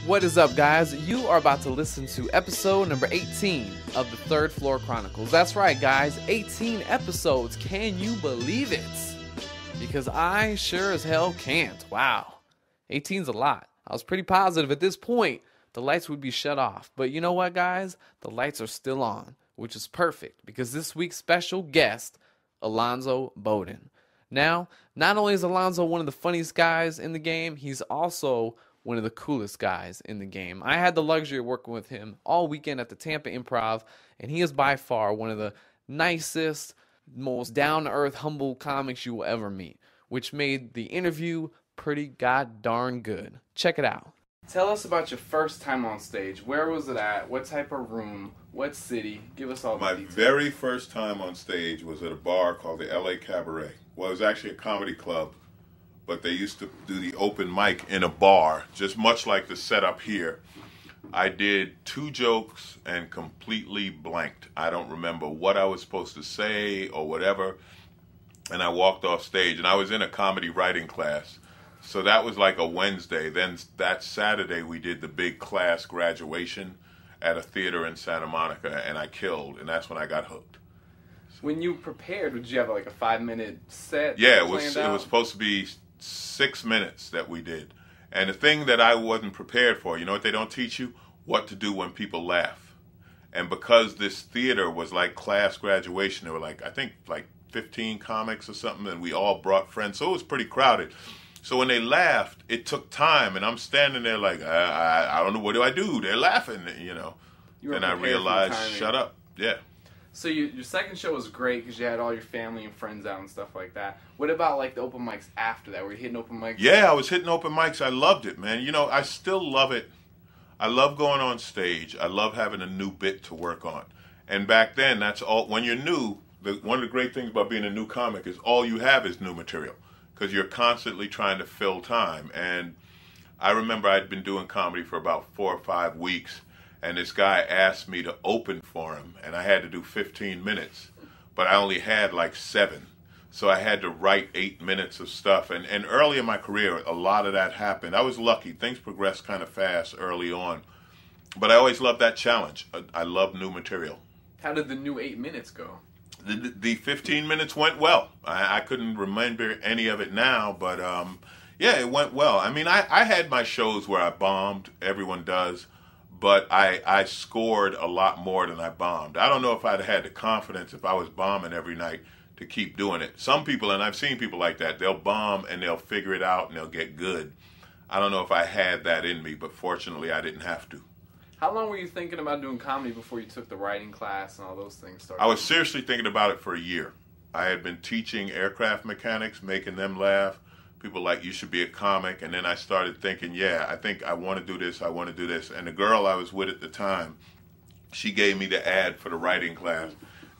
What is up, guys? You are about to listen to episode number 18 of the Third Floor Chronicles. That's right, guys, 18 episodes. Can you believe it? Because I sure as hell can't. Wow, 18's a lot. I was pretty positive at this point the lights would be shut off. But you know what, guys? The lights are still on, which is perfect because this week's special guest, Alonzo Bodden. Now, not only is Alonzo one of the funniest guys in the game, he's also one of the coolest guys in the game. I had the luxury of working with him all weekend at the Tampa Improv, and he is by far one of the nicest, most down-to-earth, humble comics you will ever meet, which made the interview pretty god-darn good. Check it out. Tell us about your first time on stage. Where was it at? What type of room? What city? Give us all the details. My very first time on stage was at a bar called the LA Cabaret. Well, it was actually a comedy club, but they used to do the open mic in a bar, just much like the setup here. I did 2 jokes and completely blanked. I don't remember what I was supposed to say or whatever, and I walked off stage, and I was in a comedy writing class. So that was like a Wednesday. Then that Saturday we did the big class graduation at a theater in Santa Monica, and I killed, and that's when I got hooked. When you prepared, did you have like a 5-minute set? Yeah, it was supposed to be 6 minutes that we did. And the thing that I wasn't prepared for, you know what they don't teach you? What to do when people laugh. And because this theater was like class graduation, there were like, I think like 15 comics or something, and we all brought friends, so it was pretty crowded. So when they laughed, it took time, and I'm standing there like, I don't know, what do I do? They're laughing, you know. And I realized, shut up, yeah. So your second show was great because you had all your family and friends out and stuff like that. What about like the open mics after that? Were you hitting open mics? Yeah, I was hitting open mics. I loved it, man. You know, I still love it. I love going on stage. I love having a new bit to work on. And back then, that's all. When you're new, one of the great things about being a new comic is all you have is new material because you're constantly trying to fill time. And I remember I'd been doing comedy for about 4 or 5 weeks, and this guy asked me to open for him, and I had to do 15 minutes, but I only had like 7. So I had to write 8 minutes of stuff. And early in my career, a lot of that happened. I was lucky. Things progressed kind of fast early on. But I always loved that challenge. I love new material. How did the new 8 minutes go? The 15 minutes went well. I couldn't remember any of it now, but yeah, it went well. I mean, I had my shows where I bombed. Everyone does. But I scored a lot more than I bombed. I don't know if I'd had the confidence if I was bombing every night to keep doing it. Some people, and I've seen people like that, they'll bomb and they'll figure it out and they'll get good. I don't know if I had that in me, but fortunately I didn't have to. How long were you thinking about doing comedy before you took the writing class and all those things started? I was seriously thinking about it for a year. I had been teaching aircraft mechanics, making them laugh. People like, you should be a comic. And then I started thinking, yeah, I think I want to do this, I want to do this. And the girl I was with at the time, she gave me the ad for the writing class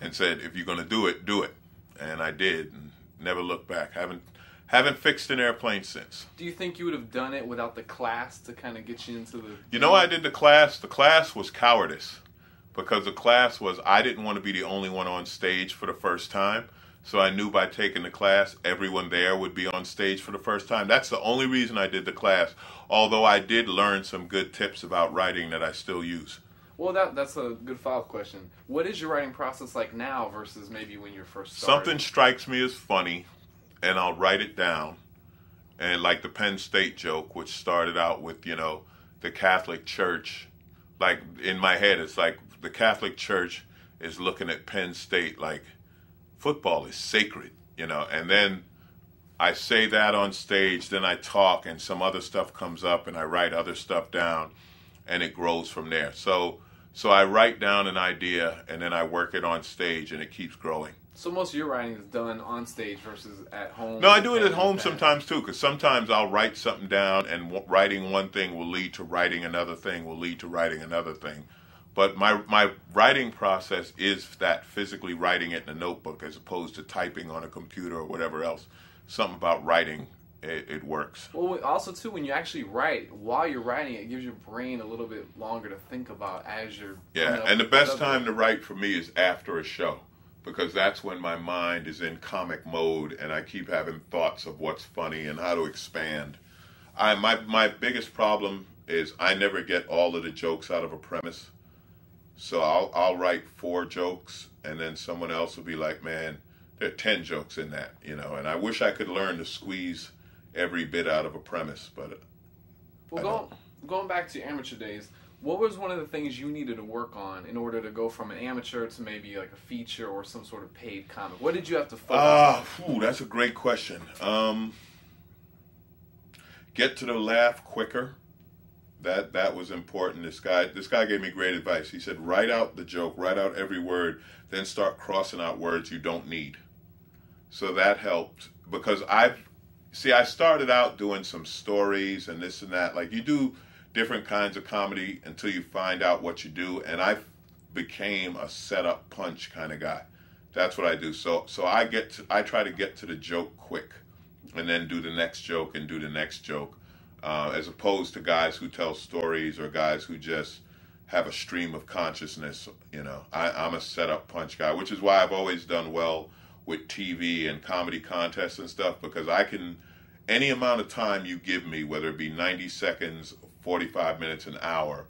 and said, if you're going to do it, do it. And I did, and never looked back. Haven't fixed an airplane since. Do you think you would have done it without the class to kind of get you into the... You know, I did the class. The class was cowardice because the class was, I didn't want to be the only one on stage for the first time. So I knew by taking the class, everyone there would be on stage for the first time. That's the only reason I did the class, although I did learn some good tips about writing that I still use. Well, that's a good follow-up question. What is your writing process like now versus maybe when you first started? Something strikes me as funny, and I'll write it down. And like the Penn State joke, which started out with, you know, the Catholic Church. Like, in my head, it's like the Catholic Church is looking at Penn State like, football is sacred, you know, and then I say that on stage, then I talk and some other stuff comes up and I write other stuff down and it grows from there. So I write down an idea and then I work it on stage and it keeps growing. So most of your writing is done on stage versus at home? No, I do it at home sometimes too, because sometimes I'll write something down and writing one thing will lead to writing another thing, will lead to writing another thing. But my writing process is that, physically writing it in a notebook as opposed to typing on a computer or whatever else. Something about writing, it works. Well, also, too, when you actually write, while you're writing, it gives your brain a little bit longer to think about as you're... Yeah, and the best time to write for me is after a show, because that's when my mind is in comic mode and I keep having thoughts of what's funny and how to expand. My biggest problem is I never get all of the jokes out of a premise. So I'll write 4 jokes, and then someone else will be like, man, there are 10 jokes in that, you know. And I wish I could learn to squeeze every bit out of a premise, but going back to your amateur days, what was one of the things you needed to work on in order to go from an amateur to maybe like a feature or some sort of paid comic? What did you have to focus on? That's a great question. Get to the laugh quicker. That was important. This guy gave me great advice. He said, write out the joke, write out every word, then start crossing out words you don't need. So that helped, because I started out doing some stories and this and that. Like, you do different kinds of comedy until you find out what you do, and I became a setup punch kind of guy. That's what I do. So I try to get to the joke quick, and then do the next joke and do the next joke. As opposed to guys who tell stories or guys who just have a stream of consciousness. You know, I'm a setup punch guy, which is why I've always done well with TV and comedy contests and stuff, because I can, any amount of time you give me, whether it be 90 seconds, 45 minutes, an hour,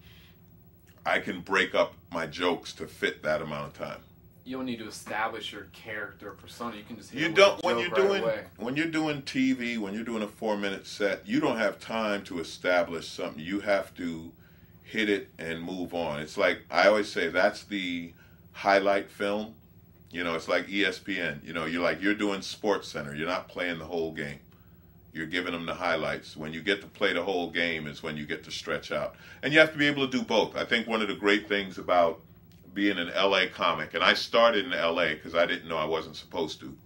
I can break up my jokes to fit that amount of time. You don't need to establish your character persona. You can just hit you it don't with a when joke you're right doing away. when you're doing TV, when you're doing a 4-minute set, you don't have time to establish something. You have to hit it and move on. It's like, I always say, that's the highlight film. You know, it's like ESPN. You know, you're doing Sports Center. You're not playing the whole game. You're giving them the highlights. When you get to play the whole game is when you get to stretch out. And you have to be able to do both. I think one of the great things about being an LA comic, and I started in LA because I didn't know I wasn't supposed to,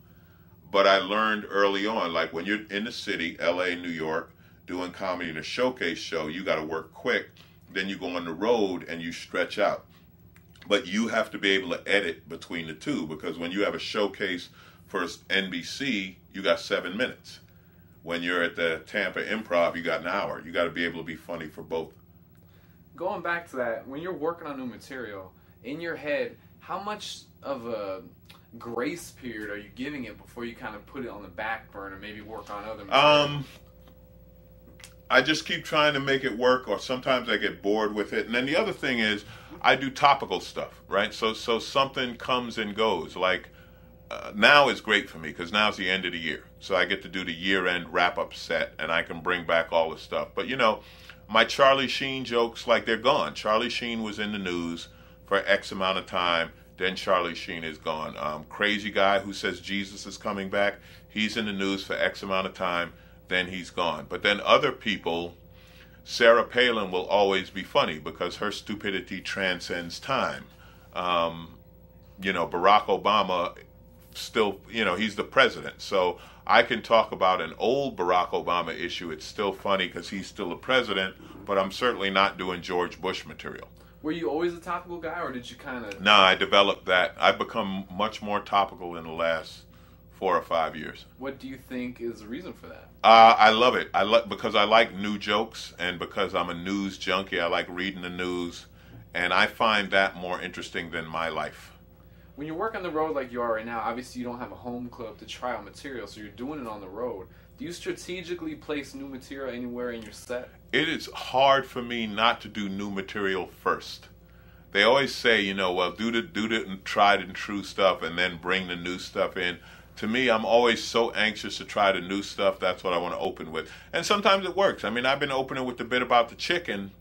but I learned early on, like, when you're in the city, LA, New York, doing comedy in a showcase show, you got to work quick. Then you go on the road and you stretch out. But you have to be able to edit between the two, because when you have a showcase for NBC, you got 7 minutes. When you're at the Tampa Improv, you got an hour. You got to be able to be funny for both. Going back to that, when you're working on new material, in your head, how much of a grace period are you giving it before you kind of put it on the back burner, maybe work on other material? I just keep trying to make it work, or sometimes I get bored with it. And then the other thing is, I do topical stuff, right? So something comes and goes. Like, now is great for me because now's the end of the year. So I get to do the year-end wrap-up set, and I can bring back all the stuff. But, you know, my Charlie Sheen jokes, like, they're gone. Charlie Sheen was in the news for X amount of time, then Charlie Sheen is gone. Crazy guy who says Jesus is coming back, he's in the news for X amount of time, then he's gone. But then other people, Sarah Palin will always be funny because her stupidity transcends time. You know, Barack Obama still, you know, he's the president. So I can talk about an old Barack Obama issue. It's still funny because he's still a president, but I'm certainly not doing George Bush material. Were you always a topical guy, or did you kind of... No, I developed that. I've become much more topical in the last 4 or 5 years. What do you think is the reason for that? I love it. Because I like new jokes, and because I'm a news junkie, I like reading the news, and I find that more interesting than my life. When you work on the road like you are right now, obviously you don't have a home club to try out material, so you're doing it on the road. Do you strategically place new material anywhere in your set? It is hard for me not to do new material first. They always say, you know, well, do the tried and true stuff and then bring the new stuff in. To me, I'm always so anxious to try the new stuff. That's what I want to open with. And sometimes it works. I mean, I've been opening with the bit about the chicken.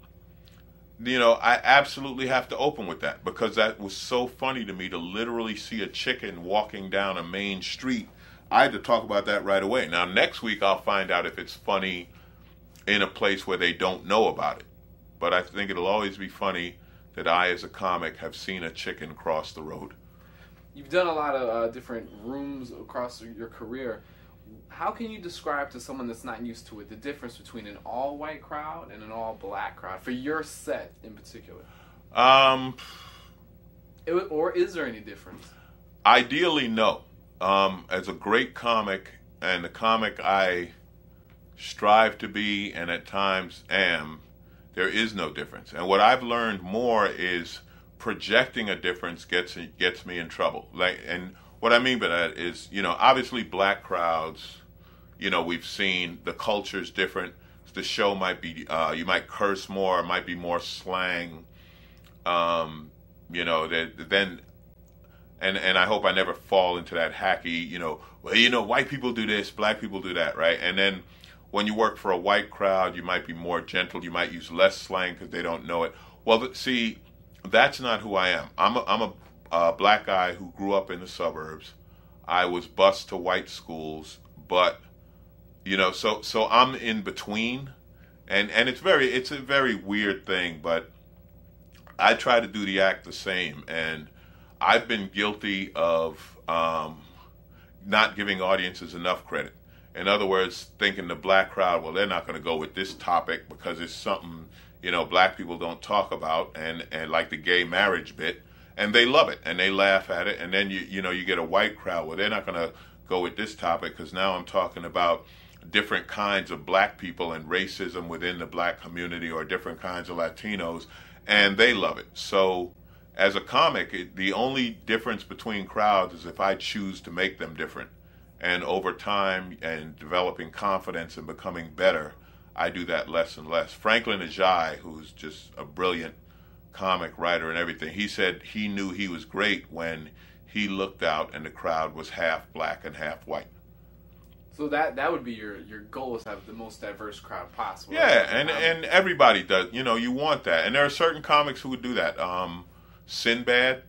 You know, I absolutely have to open with that because that was so funny to me, to literally see a chicken walking down a main street. I had to talk about that right away. Now, next week, I'll find out if it's funny in a place where they don't know about it. But I think it'll always be funny that I, as a comic, have seen a chicken cross the road. You've done a lot of different rooms across your career. How can you describe to someone that's not used to it the difference between an all-white crowd and an all-black crowd, for your set in particular? Or is there any difference? Ideally, no. As a great comic, and the comic I strive to be and at times am, there is no difference. And what I've learned more is projecting a difference gets me in trouble. And what I mean by that is, you know, obviously black crowds, you know, we've seen the culture's different. the show might be, you might curse more, it might be more slang, you know, then, and I hope I never fall into that hacky, you know, well, you know, white people do this, black people do that, right? And then when you work for a white crowd, you might be more gentle, you might use less slang because they don't know it. Well, see, that's not who I am. I'm a black guy who grew up in the suburbs. I was bused to white schools, but you know, so I'm in between, and it's a very weird thing, but I try to do the act the same, and I've been guilty of not giving audiences enough credit. In other words, thinking the black crowd, well, they're not going to go with this topic because it's something, you know, black people don't talk about, and like the gay marriage bit, and they love it and they laugh at it, and then you know you get a white crowd, well, they're not going to go with this topic because now I'm talking about different kinds of black people and racism within the black community, or different kinds of Latinos, and they love it. So as a comic, the only difference between crowds is if I choose to make them different. And over time and developing confidence and becoming better, I do that less and less. Franklin Ajay, who's just a brilliant comic writer and everything, he said he knew he was great when he looked out and the crowd was half black and half white. So that would be your goal, is to have the most diverse crowd possible. Yeah, and everybody does. You know, you want that. And there are certain comics who would do that. Sinbad,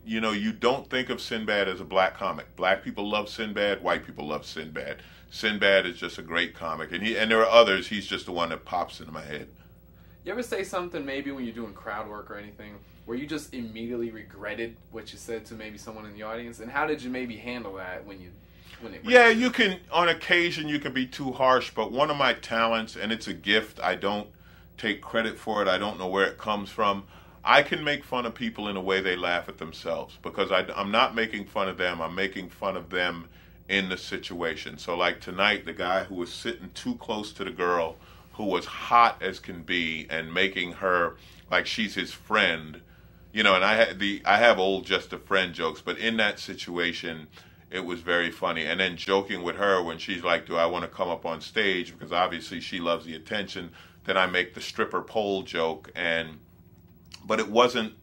you know, you don't think of Sinbad as a black comic. Black people love Sinbad, white people love Sinbad. Sinbad is just a great comic. And there are others, he's just the one that pops into my head. You ever say something maybe when you're doing crowd work or anything where you just immediately regretted what you said to maybe someone in the audience? And how did you maybe handle that when Yeah, you can, on occasion, you can be too harsh, but one of my talents, and it's a gift, I don't take credit for it, I don't know where it comes from, I can make fun of people in a way they laugh at themselves, because I'm not making fun of them, I'm making fun of them in the situation. So like tonight, the guy who was sitting too close to the girl, who was hot as can be, and making her like she's his friend, you know, and I have old just a friend jokes, but in that situation, it was very funny. And then joking with her when she's like, do I want to come up on stage? Because obviously she loves the attention. Then I make the stripper pole joke, but it wasn't,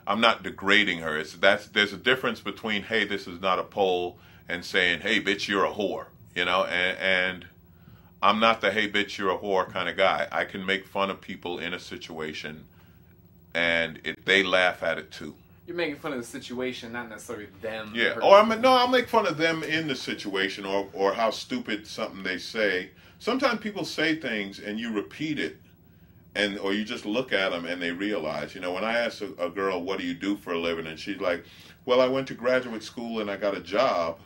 I'm not degrading her. There's a difference between, hey, this is not a pole, and saying, hey, bitch, you're a whore, you know, and I'm not the hey, bitch, you're a whore kind of guy. I can make fun of people in a situation, and they laugh at it too. You're making fun of the situation, not necessarily them. Yeah, or I'll make fun of them in the situation, or how stupid something they say. Sometimes people say things and you repeat it, or you just look at them and they realize. You know, when I ask a girl, what do you do for a living? And she's like, well, I went to graduate school and I got a job.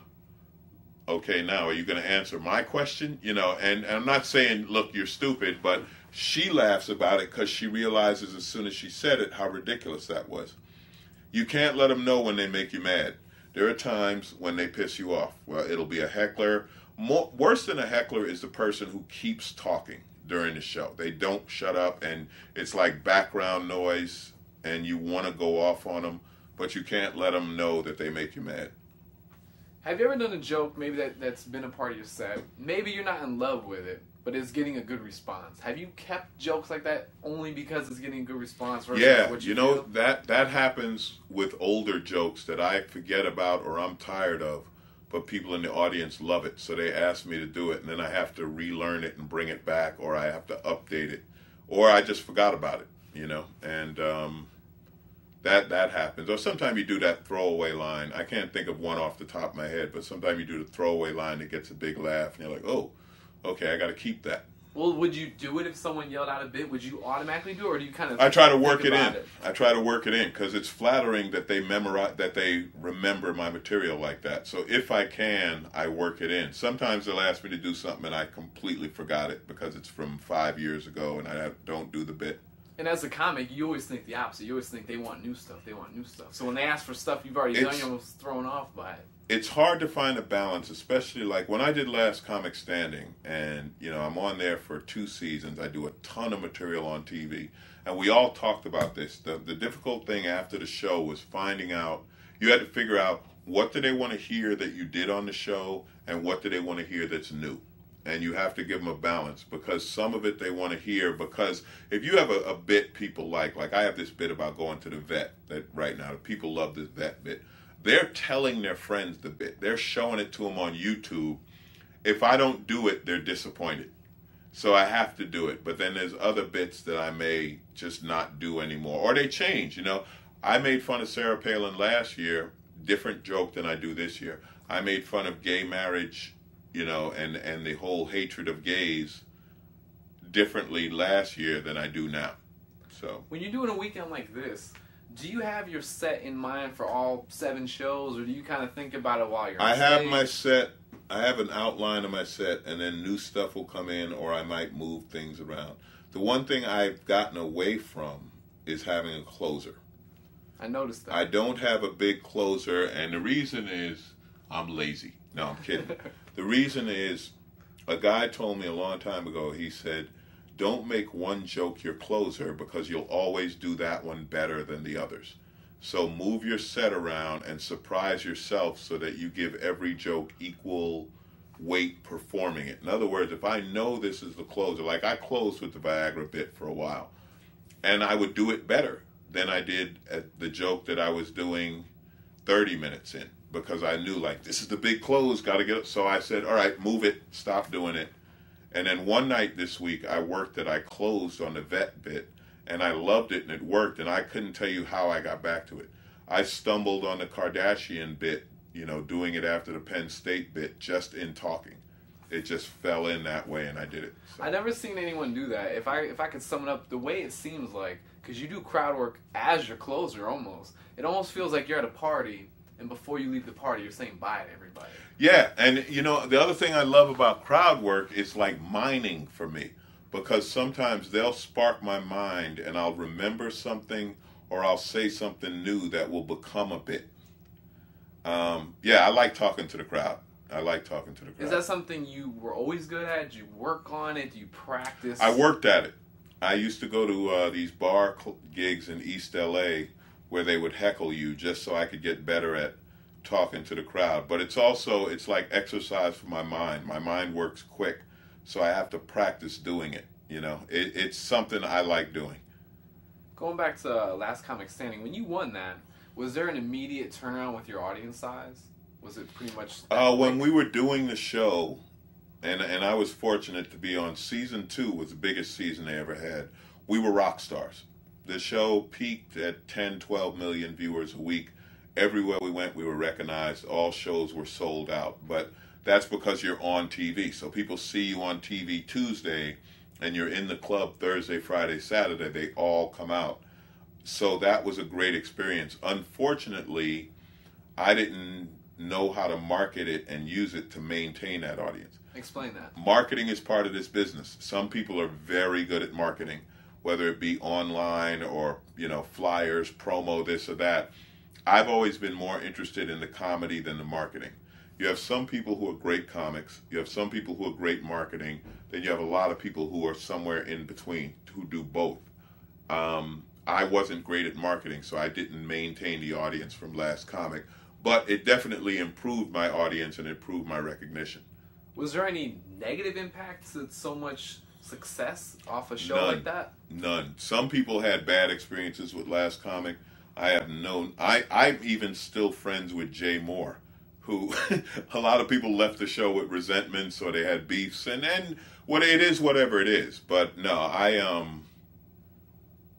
Okay, now are you going to answer my question? You know, and I'm not saying, look, you're stupid, but she laughs about it because she realizes as soon as she said it how ridiculous that was. You can't let them know when they make you mad. There are times when they piss you off. Well, it'll be a heckler. Worse than a heckler is the person who keeps talking during the show. They don't shut up, and it's like background noise, and you want to go off on them, but you can't let them know that they make you mad. Have you ever done a joke maybe that's been a part of your set? Maybe you're not in love with it, but it's getting a good response. Have you kept jokes like that only because it's getting a good response? Yeah, what you know, that happens with older jokes that I forget about or I'm tired of, but people in the audience love it, so they ask me to do it, and then I have to relearn it and bring it back, or I have to update it, or I just forgot about it, you know, and that happens. Or sometimes you do that throwaway line. I can't think of one off the top of my head, but sometimes you do the throwaway line that gets a big laugh, and you're like, oh, okay, I got to keep that. Well, would you do it if someone yelled out a bit? Would you automatically do it, or do you kind of? I try to work it in. I try to work it in because it's flattering that they remember my material like that. So if I can, I work it in. Sometimes they'll ask me to do something and I completely forgot it because it's from 5 years ago and I don't do the bit. And as a comic, you always think the opposite. You always think they want new stuff. They want new stuff. So when they ask for stuff you've already done, you're almost thrown off by it. It's hard to find a balance, especially like when I did Last Comic Standing, and you know I'm on there for 2 seasons. I do a ton of material on TV, and we all talked about this. The difficult thing after the show was finding out. You had to figure out what do they want to hear that you did on the show, and what do they want to hear that's new. and you have to give them a balance, because some of it they want to hear. Because if you have a bit people like I have this bit about going to the vet that right now, people love this vet bit. They're telling their friends the bit. They're showing it to them on YouTube. If I don't do it, they're disappointed. So I have to do it. But then there's other bits that I may just not do anymore, or they change. I made fun of Sarah Palin last year, different joke than I do this year. I made fun of gay marriage, and the whole hatred of gays differently last year than I do now. So when you're doing a weekend like this, do you have your set in mind for all 7 shows, or do you kind of think about it while you're on I have stage? my set. I have an outline of my set, and then new stuff will come in, or I might move things around. The one thing I've gotten away from is having a closer. I noticed that. I don't have a big closer, and the reason is I'm lazy. No, I'm kidding. The reason is, a guy told me a long time ago, he said, don't make one joke your closer, because you'll always do that one better than the others. So move your set around and surprise yourself so that you give every joke equal weight performing it. In other words, if I know this is the closer, like I closed with the Viagra bit for a while, and I would do it better than I did at the joke that I was doing 30 minutes in, because I knew, this is the big close, got to get it. So I said, all right, move it, stop doing it. And then one night this week, I worked that I closed on the vet bit, and I loved it, and it worked, and I couldn't tell you how I got back to it. I stumbled on the Kardashian bit, doing it after the Penn State bit, just in talking. It just fell in that way, and I did it. So. I've never seen anyone do that. If I could sum it up, the way it seems like, because you do crowd work as your closer almost. It almost feels like you're at a party, and before you leave the party, you're saying bye to everybody. Yeah, and the other thing I love about crowd work is like mining for me, because sometimes they'll spark my mind, and I'll remember something, or I'll say something new that will become a bit. I like talking to the crowd. Is that something you were always good at? Did you work on it? Do you practice? I worked at it. I used to go to these bar gigs in East LA where they would heckle you just so I could get better at talking to the crowd. But it's like exercise for my mind. My mind works quick, so I have to practice doing it. It's something I like doing. Going back to Last Comic Standing, when you won that, was there an immediate turnaround with your audience size? Was it pretty much... when we were doing the show, and I was fortunate to be on season 2, was the biggest season they ever had, we were rock stars. The show peaked at 10, 12 million viewers a week. Everywhere we went, we were recognized. All shows were sold out. But that's because you're on TV. So people see you on TV Tuesday, and you're in the club Thursday, Friday, Saturday. They all come out. So that was a great experience. Unfortunately, I didn't know how to market it and use it to maintain that audience. Explain that. Marketing is part of this business. Some people are very good at marketing, whether it be online or, flyers, promo, this or that. I've always been more interested in the comedy than the marketing. You have some people who are great comics, you have some people who are great marketing, then you have a lot of people who are somewhere in between who do both. I wasn't great at marketing, so I didn't maintain the audience from Last Comic, but it definitely improved my audience and improved my recognition. Was there any negative impact to so much success off a show None. like that? None. Some people had bad experiences with Last Comic. I have known. I'm even still friends with Jay Moore, who a lot of people left the show with resentments or they had beefs, and then it is whatever it is. But no, I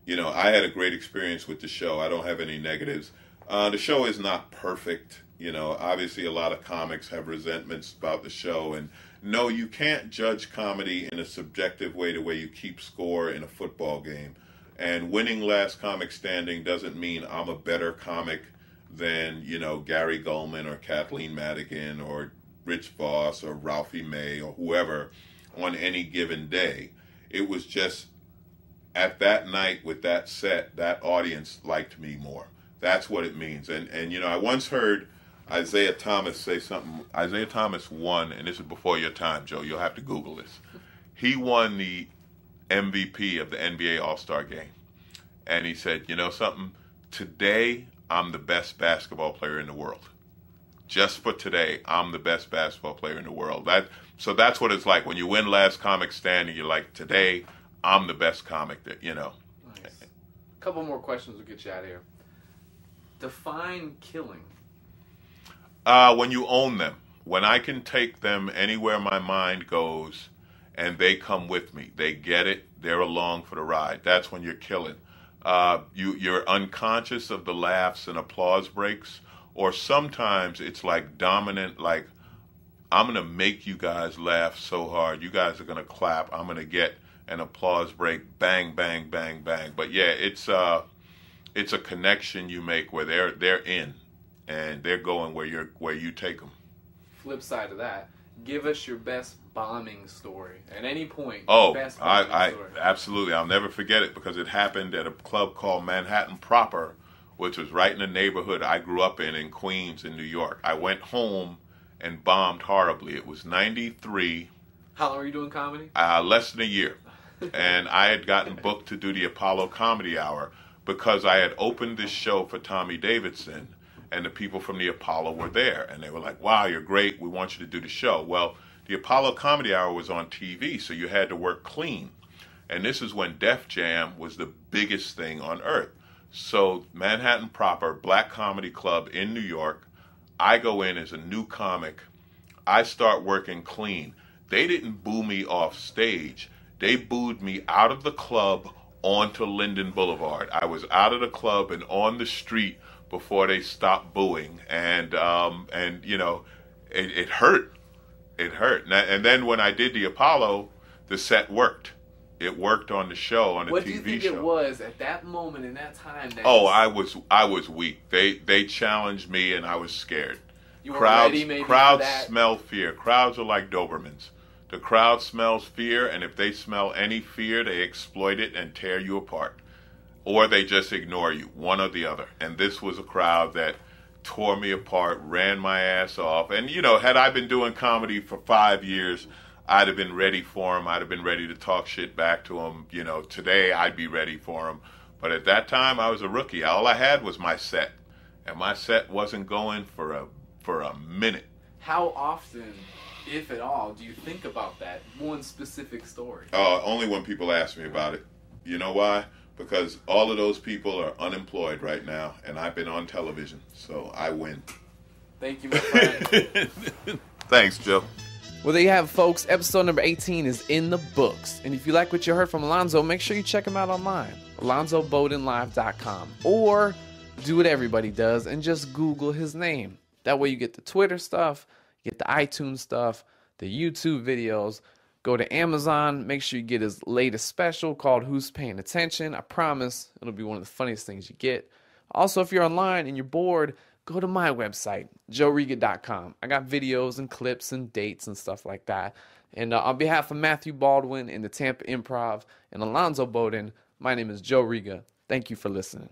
had a great experience with the show. I don't have any negatives. The show is not perfect. Obviously a lot of comics have resentments about the show, and no, you can't judge comedy in a subjective way the way you keep score in a football game. And winning Last Comic Standing doesn't mean I'm a better comic than, Gary Goldman or Kathleen Madigan or Rich Voss or Ralphie May or whoever on any given day. It was just at that night with that set, that audience liked me more. That's what it means. And I once heard Isaiah Thomas say something. Isaiah Thomas won, and this is before your time, Joe. You'll have to Google this. He won the MVP of the NBA All-Star Game. And he said, something? Today, I'm the best basketball player in the world. just for today, I'm the best basketball player in the world. So that's what it's like. When you win Last Comic Standing, you're like, today, I'm the best comic that, you know. Nice. A couple more questions will get you out of here. Define killing. When you own them. When I can take them anywhere my mind goes and they come with me. They get it. They're along for the ride. That's when you're killing. You're unconscious of the laughs and applause breaks. Or sometimes it's like dominant, like, I'm going to make you guys laugh so hard. You guys are going to clap. I'm going to get an applause break. Bang, bang, bang, bang. But yeah, it's a connection you make where they're in and they're going where you take them. Flip side of that, give us your best bombing story at any point. Oh, best bombing story. Absolutely. I'll never forget it because it happened at a club called Manhattan Proper, which was right in the neighborhood I grew up in Queens in New York. I went home and bombed horribly. It was 93. How long were you doing comedy? Less than a year. And I had gotten booked to do the Apollo Comedy Hour because I had opened this show for Tommy Davidson, and the people from the Apollo were there. And they were like, wow, you're great. We want you to do the show. Well, the Apollo Comedy Hour was on TV, so you had to work clean. And this is when Def Jam was the biggest thing on earth. So Manhattan Proper, black comedy club in New York, I go in as a new comic. I start working clean. They didn't boo me off stage. They booed me out of the club onto Linden Boulevard. I was out of the club and on the street before they stopped booing. And you know, it hurt. It hurt. And then when I did the Apollo, the set worked. It worked on the show, on the TV show. What do you think it was at that moment in that time? I was weak. They challenged me, and I was scared. You were ready, maybe, crowds for that? smell fear. Crowds are like Dobermans. The crowd smells fear, and if they smell any fear, they exploit it and tear you apart, or they just ignore you, one or the other. And this was a crowd that tore me apart, ran my ass off. And you know, had I been doing comedy for 5 years, I'd have been ready for him. I'd have been ready to talk shit back to him. You know, today I'd be ready for him. But at that time, I was a rookie. All I had was my set. And my set wasn't going for a minute. How often, if at all, do you think about that one specific story? Only when people ask me about it. You know why? Because all of those people are unemployed right now, and I've been on television, so I win. Thank you, my friend. Thanks, Joe. Well, there you have it, folks. Episode number 18 is in the books. And if you like what you heard from Alonzo, make sure you check him out online, AlonzoBoddenLive.com. Or do what everybody does and just Google his name. That way you get the Twitter stuff, you get the iTunes stuff, the YouTube videos. Go to Amazon. Make sure you get his latest special called Who's Paying Attention. I promise it'll be one of the funniest things you get. Also, if you're online and you're bored, go to my website, joeriga.com. I got videos and clips and dates and stuff like that. And on behalf of Matthew Baldwin and the Tampa Improv and Alonzo Bodden, my name is Joe Riga. Thank you for listening.